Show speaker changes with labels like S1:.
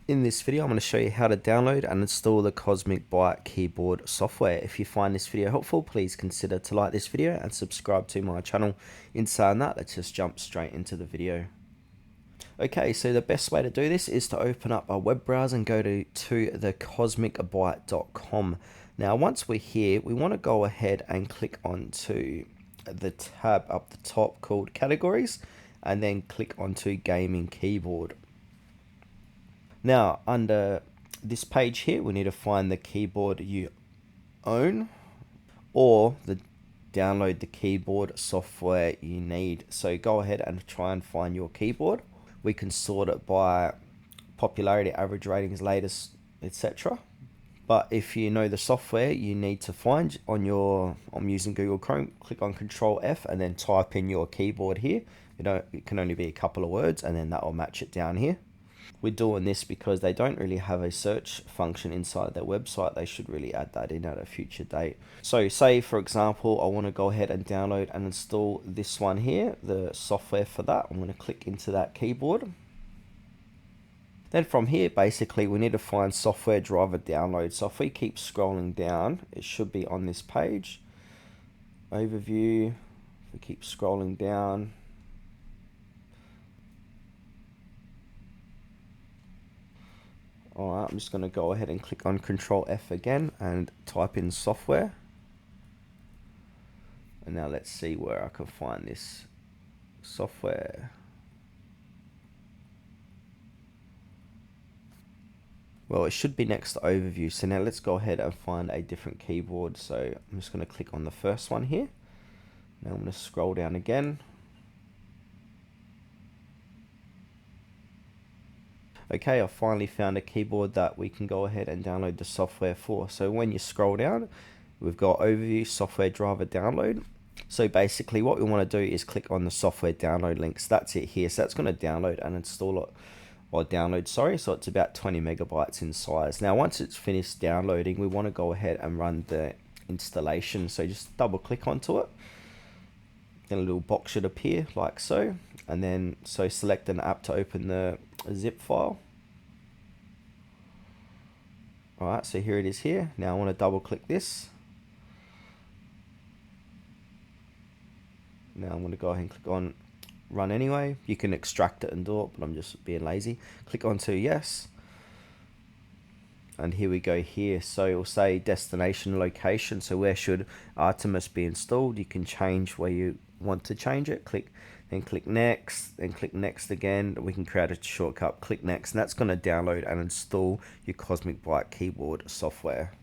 S1: In this video, I'm going to show you how to download and install the Cosmic Byte keyboard software. If you find this video helpful, please consider to like this video and subscribe to my channel. In saying that, let's just jump straight into the video. Okay, so the best way to do this is to open up a web browser and go to thecosmicbyte.com. Now, once we're here, we want to go ahead and click onto the tab up the top called Categories, and then click onto Gaming Keyboard. Now, under this page here, we need to find the keyboard you own or download the keyboard software you need. So go ahead and try and find your keyboard. We can sort it by popularity, average ratings, latest, etc. But if you know the software you need to find I'm using Google Chrome, click on Control F and then type in your keyboard here. It can only be a couple of words, and then that will match it down here. We're doing this because they don't really have a search function inside their website. They should really add that in at a future date. So say, for example, I want to go ahead and download and install this one here, the software for that. I'm going to click into that keyboard. Then from here, basically, we need to find software driver download. So if we keep scrolling down, it should be on this page. Overview, if we keep scrolling down. Alright, I'm just going to go ahead and click on Control F again and type in software. And now let's see where I can find this software. Well, it should be next to overview. So now let's go ahead and find a different keyboard. So I'm just going to click on the first one here. Now I'm going to scroll down again. Okay, I finally found a keyboard that we can go ahead and download the software for. So when you scroll down, we've got overview, software driver download. So basically what we want to do is click on the software download links. That's it here. So that's going to download and install it, or download, sorry. So it's about 20 megabytes in size. Now, once it's finished downloading, we want to go ahead and run the installation. So just double click onto it. Then a little box should appear like so. And then, so select an app to open the zip file. Alright, so here it is here. Now I want to double click this. Now I'm going to go ahead and click on run anyway. You can extract it and do it, but I'm just being lazy. Click onto yes. And here we go here. So it'll say destination location. So where should Artemis be installed? You can change where you want to change it. Then click next, then click next again. We can create a shortcut, click next, and that's going to download and install your Cosmic Byte keyboard software.